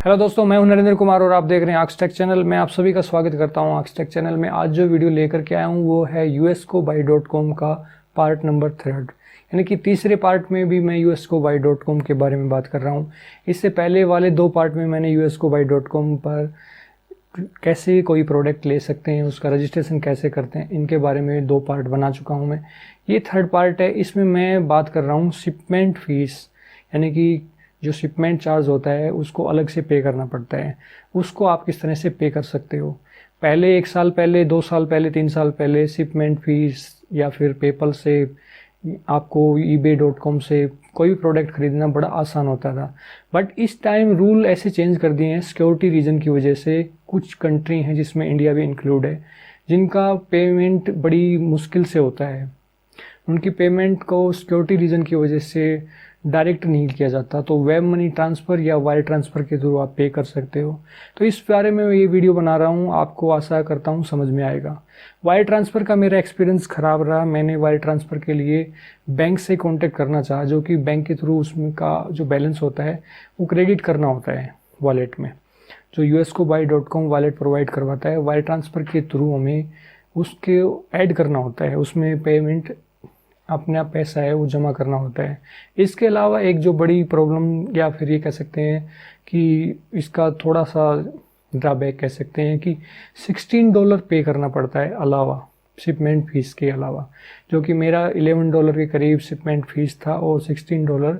Hello दोस्तों, मैं हूं नरेंद्र कुमार और आप देख रहे हैं आक्सटेक चैनल। मैं आप सभी का स्वागत करता हूं आक्सटेक चैनल में। आज जो वीडियो लेकर के आया हूं वो है uscobuy.com का पार्ट नंबर 3, यानी कि तीसरे पार्ट में भी मैं uscobuy.com के बारे में बात कर रहा हूं। इससे पहले वाले 2 पार्ट में मैंने uscobuy.com पर कैसे कोई प्रोडक्ट ले सकते हैं, उसका रजिस्ट्रेशन कैसे करते हैं, इनके बारे में 2 पार्ट बना चुका हूँ मैं। ये 3rd पार्ट है। इसमें मैं बात कर रहा हूँ शिपमेंट फीस, यानी कि जो शिपमेंट चार्ज होता है उसको अलग से पे करना पड़ता है। उसको आप किस तरह से पे कर सकते हो। पहले 1 साल पहले, 2 साल पहले, 3 साल पहले शिपमेंट फीस या फिर पेपल से आपको ebay.com से कोई भी प्रोडक्ट खरीदना बड़ा आसान होता था। बट इस टाइम रूल ऐसे चेंज कर दिए हैं सिक्योरिटी रीजन की वजह से। कुछ कंट्री हैं जिसमें इंडिया भी इंक्लूड है, जिनका पेमेंट बड़ी मुश्किल से होता है। उनकी पेमेंट को सिक्योरिटी रीजन की वजह से डायरेक्ट नहीं किया जाता, तो वेब मनी ट्रांसफ़र या वायर ट्रांसफ़र के थ्रू आप पे कर सकते हो। तो इस बारे में ये वीडियो बना रहा हूँ, आपको आशा करता हूँ समझ में आएगा। वायर ट्रांसफ़र का मेरा एक्सपीरियंस ख़राब रहा। मैंने वायर ट्रांसफ़र के लिए बैंक से कांटेक्ट करना चाहा, जो कि बैंक के थ्रू उसमें का जो बैलेंस होता है वो क्रेडिट करना होता है वॉलेट में, जो uscobuy.com वॉलेट प्रोवाइड करवाता है। वायर ट्रांसफ़र के थ्रू हमें उसके ऐड करना होता है, उसमें पेमेंट अपना पैसा है वो जमा करना होता है। इसके अलावा एक जो बड़ी प्रॉब्लम या फिर ये कह सकते हैं कि इसका थोड़ा सा ड्रॉबैक कह सकते हैं कि $16 पे करना पड़ता है अलावा शिपमेंट फ़ीस के अलावा, जो कि मेरा $11 के करीब शिपमेंट फ़ीस था और $16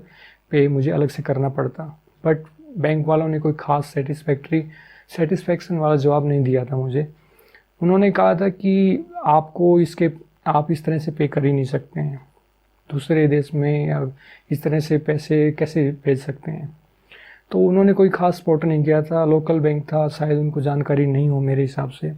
पे मुझे अलग से करना पड़ता। बट बैंक वालों ने कोई ख़ास सेटिस्फेक्शन वाला जवाब नहीं दिया था मुझे। उन्होंने कहा था कि आप इस तरह से पे कर ही नहीं सकते हैं, दूसरे देश में या इस तरह से पैसे कैसे भेज सकते हैं। तो उन्होंने कोई ख़ास सपोर्ट नहीं किया था। लोकल बैंक था, शायद उनको जानकारी नहीं हो मेरे हिसाब से,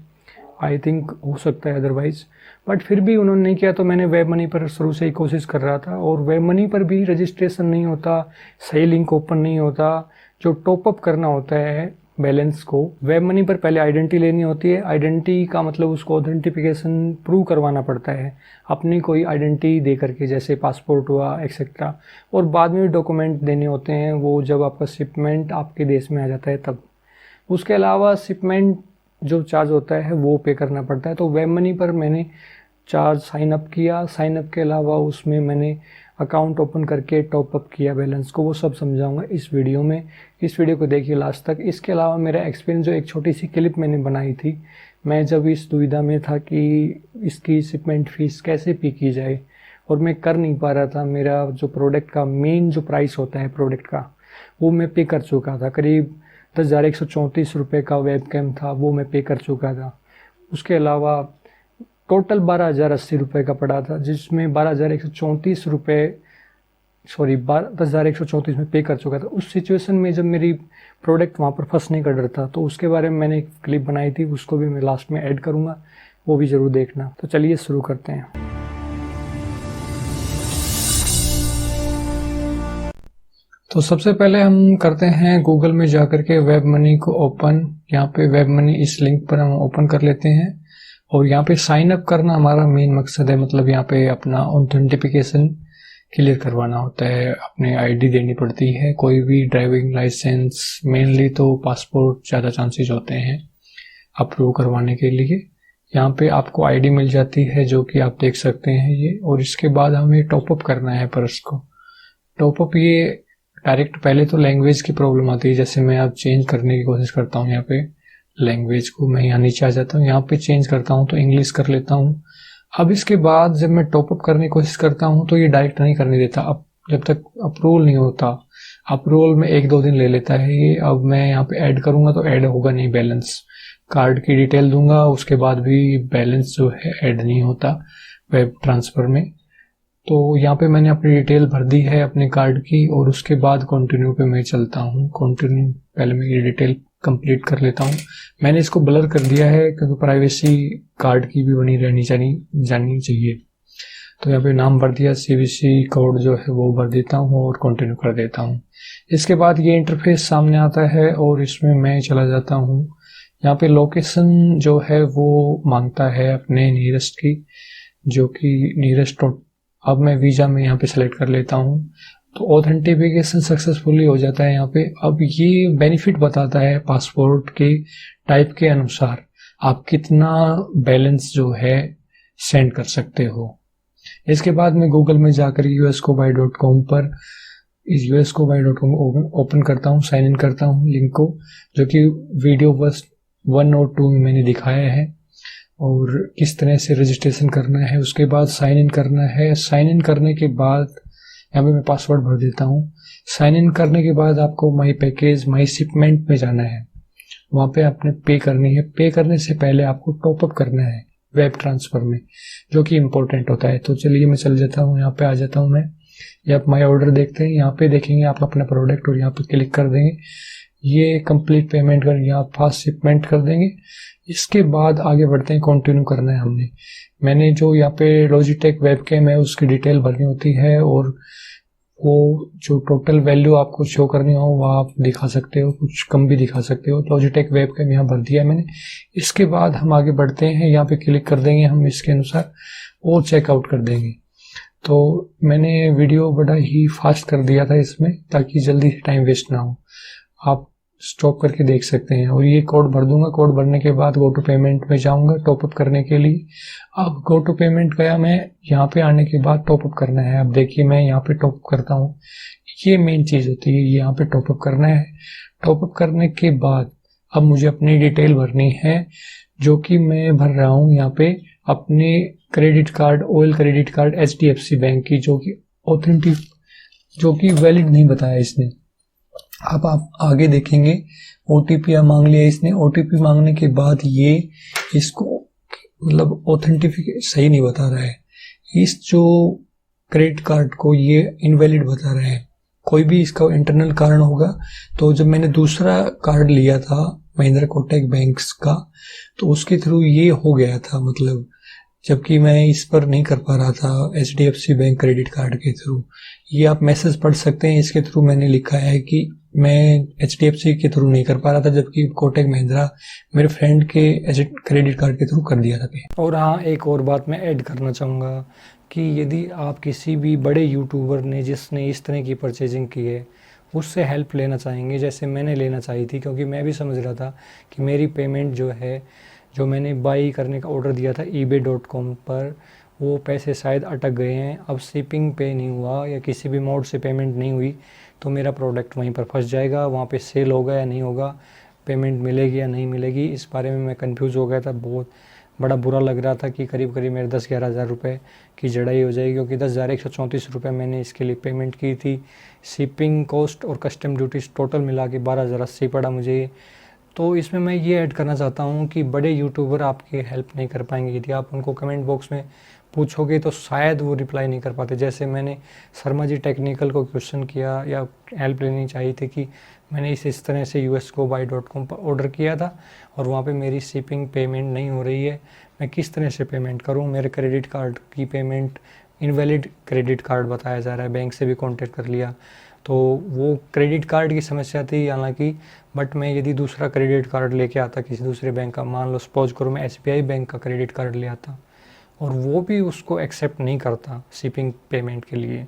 आई थिंक हो सकता है अदरवाइज़। बट फिर भी उन्होंने नहीं किया, तो मैंने वेब मनी पर शुरू से ही कोशिश कर रहा था। और वेब मनी पर भी रजिस्ट्रेशन नहीं होता, सही लिंक ओपन नहीं होता। जो टॉपअप करना होता है बैलेंस को, वेब मनी पर पहले आइडेंटिटी लेनी होती है। आइडेंटिटी का मतलब उसको ऑथेंटिफिकेशन प्रूव करवाना पड़ता है अपनी कोई आइडेंटिटी दे करके, जैसे पासपोर्ट हुआ एक्सेट्रा। और बाद में भी डॉक्यूमेंट देने होते हैं, वो जब आपका शिपमेंट आपके देश में आ जाता है तब। उसके अलावा शिपमेंट जो चार्ज होता है वो पे करना पड़ता है। तो वेब मनी पर मैंने चार्ज साइन अप किया। साइन अप के अलावा उसमें मैंने अकाउंट ओपन करके टॉप अप किया बैलेंस को। वो सब समझाऊंगा इस वीडियो में। इस वीडियो को देखिए लास्ट तक। इसके अलावा मेरा एक्सपीरियंस, जो एक छोटी सी क्लिप मैंने बनाई थी, मैं जब इस दुविधा में था कि इसकी शिपमेंट फीस कैसे पे की जाए और मैं कर नहीं पा रहा था। मेरा जो प्रोडक्ट का मेन जो प्राइस होता है प्रोडक्ट का, वो मैं पे कर चुका था। करीब 10,134 रुपये का वेब कैम था, वो मैं पे कर चुका था। उसके अलावा टोटल 12,080 रुपये का पड़ा था, जिसमें 10,134 में पे कर चुका था। उस सिचुएशन में जब मेरी प्रोडक्ट वहाँ पर फंसने का डर था, तो उसके बारे में मैंने एक क्लिप बनाई थी, उसको भी मैं लास्ट में ऐड करूँगा, वो भी ज़रूर देखना। तो चलिए शुरू करते हैं। तो सबसे पहले हम करते हैं गूगल में जाकर के वेब मनी को ओपन। यहाँ पे वेब मनी इस लिंक पर हम ओपन कर लेते हैं और यहाँ पे साइन अप करना हमारा मेन मकसद है। मतलब यहाँ पे अपना ऑथेंटिफिकेशन क्लियर करवाना होता है, अपने आईडी देनी पड़ती है, कोई भी ड्राइविंग लाइसेंस, मेनली तो पासपोर्ट ज़्यादा चांसेस होते हैं अप्रूव करवाने के लिए। यहाँ पे आपको आईडी मिल जाती है, जो कि आप देख सकते हैं ये। और इसके बाद हमें टॉपअप करना है पर्स को। टॉपअप ये डायरेक्ट, पहले तो लैंग्वेज की प्रॉब्लम आती है, जैसे मैं अब चेंज करने की कोशिश करता हूँ। यहाँ पे लैंग्वेज को मैं यहाँ नीचे आ जाता हूँ, यहाँ पे चेंज करता हूँ तो इंग्लिश कर लेता हूँ। अब इसके बाद जब मैं टॉपअप करने की कोशिश करता हूँ तो ये डायरेक्ट नहीं करने देता, अब जब तक अप्रूवल नहीं होता। अप्रूवल में 1-2 दिन ले लेता है ये। अब मैं यहाँ पे ऐड करूँगा तो ऐड होगा नहीं बैलेंस। कार्ड की डिटेल दूंगा, उसके बाद भी बैलेंस जो है ऐड नहीं होता वेब ट्रांसफ़र में। तो यहाँ पे मैंने अपनी डिटेल भर दी है अपने कार्ड की, और उसके बाद कंटिन्यू पे मैं चलता हूँ। कंटिन्यू पहले मैं ये डिटेल कंप्लीट कर लेता हूँ। मैंने इसको ब्लर कर दिया है क्योंकि प्राइवेसी कार्ड की भी बनी रहनी जानी चाहिए। तो यहाँ पे नाम भर दिया, सीवीसी कोड जो है वो भर देता हूँ और कंटिन्यू कर देता हूँ। इसके बाद ये इंटरफेस सामने आता है और इसमें मैं चला जाता हूँ। यहाँ पे लोकेशन जो है वो मांगता है अपने नियरेस्ट की, जो कि नियरेस्ट। अब मैं वीज़ा में यहाँ पे सेलेक्ट कर लेता हूँ। तो ऑथेंटिफिकेशन सक्सेसफुली हो जाता है यहाँ पे। अब ये बेनिफिट बताता है पासपोर्ट के टाइप के अनुसार आप कितना बैलेंस जो है सेंड कर सकते हो। इसके बाद मैं गूगल में जाकर uscobuy.com पर इस uscobuy.com ओपन करता हूँ, साइन इन करता हूँ लिंक को, जो कि वीडियो बस 1 और 2 में मैंने दिखाया है, और किस तरह से रजिस्ट्रेशन करना है। उसके बाद साइन इन करना है। साइन इन करने के बाद यहाँ पे मैं पासवर्ड भर देता हूँ। साइन इन करने के बाद आपको माई पैकेज, माई शिपमेंट में जाना है। वहाँ पे आपने पे करनी है। पे करने से पहले आपको टॉपअप करना है वेब ट्रांसफर में, जो कि इम्पोर्टेंट होता है। तो चलिए मैं चल जाता हूँ, यहाँ पे आ जाता हूँ मैं। ये आप माई ऑर्डर देखते हैं, यहाँ पे देखेंगे आप अपना प्रोडक्ट और यहाँ पे क्लिक कर देंगे। ये कंप्लीट पेमेंट कर, यहाँ फास्ट शिपमेंट कर देंगे। इसके बाद आगे बढ़ते हैं, कंटिन्यू करना है हमने। मैंने जो यहाँ पे लॉजिटेक वेबकैम है उसकी डिटेल भरनी होती है, और वो जो टोटल वैल्यू आपको शो करनी हो वो आप दिखा सकते हो, कुछ कम भी दिखा सकते हो। लॉजिटेक वेबकैम यहाँ भर दिया है मैंने। इसके बाद हम आगे बढ़ते हैं, यहाँ पे क्लिक कर देंगे हम इसके अनुसार और चेकआउट कर देंगे। तो मैंने वीडियो बड़ा ही फास्ट कर दिया था इसमें, ताकि जल्दी टाइम वेस्ट ना हो। आप स्टॉप करके देख सकते हैं। और ये कोड भर दूंगा। कोड भरने के बाद गो टू पेमेंट में जाऊंगा टॉपअप करने के लिए। अब गो टू पेमेंट गया मैं, यहाँ पे आने के बाद टॉपअप करना है। अब देखिए मैं यहाँ पे टॉपअप करता हूँ, ये मेन चीज होती है, यहाँ पे टॉपअप करना है। टॉपअप करने के बाद अब मुझे अपनी डिटेल भरनी है, जो कि मैं भर रहा हूँ यहाँ पे अपने credit card, oil credit card HDFC bank की, जो कि ऑथेंटिक, जो कि वैलिड नहीं बताया इसने। अब आप आगे देखेंगे OTP मांग लिया इसने। OTP मांगने के बाद ये इसको मतलब ऑथेंटिफिकेट सही नहीं बता रहा है। इस जो क्रेडिट कार्ड को ये इनवैलिड बता रहा है। कोई भी इसका इंटरनल कारण होगा। तो जब मैंने दूसरा कार्ड लिया था महिंद्रा कोटक बैंक्स का, तो उसके थ्रू ये हो गया था, मतलब जबकि मैं इस पर नहीं कर पा रहा था HDFC बैंक क्रेडिट कार्ड के थ्रू। ये आप मैसेज पढ़ सकते हैं, इसके थ्रू मैंने लिखा है कि मैं HDFC के थ्रू नहीं कर पा रहा था, जबकि कोटक महिंद्रा मेरे फ्रेंड के क्रेडिट कार्ड के थ्रू कर दिया था पे। और हाँ, एक और बात मैं ऐड करना चाहूँगा कि यदि आप किसी भी बड़े यूट्यूबर ने जिसने इस तरह की परचेजिंग की है उससे हेल्प लेना चाहेंगे, जैसे मैंने लेना चाहिए थी, क्योंकि मैं भी समझ रहा था कि मेरी पेमेंट जो है, जो मैंने बाई करने का ऑर्डर दिया था ebay.com पर, वो पैसे शायद अटक गए हैं। अब शिपिंग पे नहीं हुआ या किसी भी मोड से पेमेंट नहीं हुई तो मेरा प्रोडक्ट वहीं पर फंस जाएगा। वहाँ पे सेल होगा या नहीं होगा, पेमेंट मिलेगी या नहीं मिलेगी, इस बारे में मैं कंफ्यूज हो गया था। बहुत बड़ा बुरा लग रहा था कि करीब करीब मेरे 10-11 हज़ार रुपये की जड़ाई हो जाएगी, क्योंकि 10,134 रुपये मैंने इसके लिए पेमेंट की थी। शिपिंग कॉस्ट और कस्टम ड्यूटीज़ टोटल मिला के 12,080 पड़ा मुझे। तो इसमें मैं ये ऐड करना चाहता हूँ कि बड़े यूट्यूबर आपकी हेल्प नहीं कर पाएंगे। यदि आप उनको कमेंट बॉक्स में पूछोगे तो शायद वो रिप्लाई नहीं कर पाते। जैसे मैंने शर्मा जी टेक्निकल को क्वेश्चन किया या हेल्प लेनी चाहिए थी कि मैंने इस तरह से uscobuy.com पर ऑर्डर किया था और वहाँ पे मेरी शिपिंग पेमेंट नहीं हो रही है, मैं किस तरह से पेमेंट करूँ। मेरे क्रेडिट कार्ड की पेमेंट इनवैलिड क्रेडिट कार्ड बताया जा रहा है। बैंक से भी कॉन्टेक्ट कर लिया तो वो क्रेडिट कार्ड की समस्या थी हालांकि, बट मैं यदि दूसरा क्रेडिट कार्ड लेके आता किसी दूसरे बैंक का, मान लो सपोज करो मैं SBI बैंक का क्रेडिट कार्ड ले आता और वो भी उसको एक्सेप्ट नहीं करता शिपिंग पेमेंट के लिए,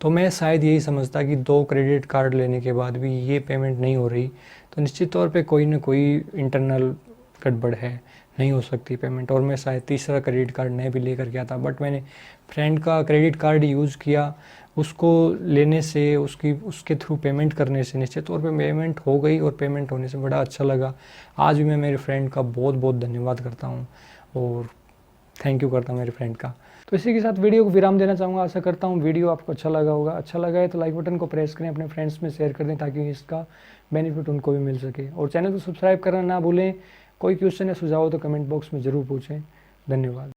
तो मैं शायद यही समझता कि 2 क्रेडिट कार्ड लेने के बाद भी ये पेमेंट नहीं हो रही, तो निश्चित तौर पे कोई ना कोई इंटरनल गड़बड़ है, नहीं हो सकती पेमेंट। और मैं शायद तीसरा क्रेडिट कार्ड नहीं भी लेकर के आता, बट मैंने फ्रेंड का क्रेडिट कार्ड यूज़ किया। उसको लेने से, उसके थ्रू पेमेंट करने से निश्चित तौर पे पेमेंट हो गई और पेमेंट होने से बड़ा अच्छा लगा। आज भी मैं मेरे फ्रेंड का बहुत बहुत धन्यवाद करता हूँ और थैंक यू करता हूँ मेरे फ्रेंड का। तो इसी के साथ वीडियो को विराम देना चाहूँगा। आशा करता हूँ वीडियो आपको अच्छा लगा होगा। अच्छा लगा है तो लाइक बटन को प्रेस करें, अपने फ्रेंड्स में शेयर कर दें ताकि इसका बेनिफिट उनको भी मिल सके। और चैनल को सब्सक्राइब करना ना भूलें। कोई क्वेश्चन या सुझाव हो तो कमेंट बॉक्स में ज़रूर पूछें। धन्यवाद।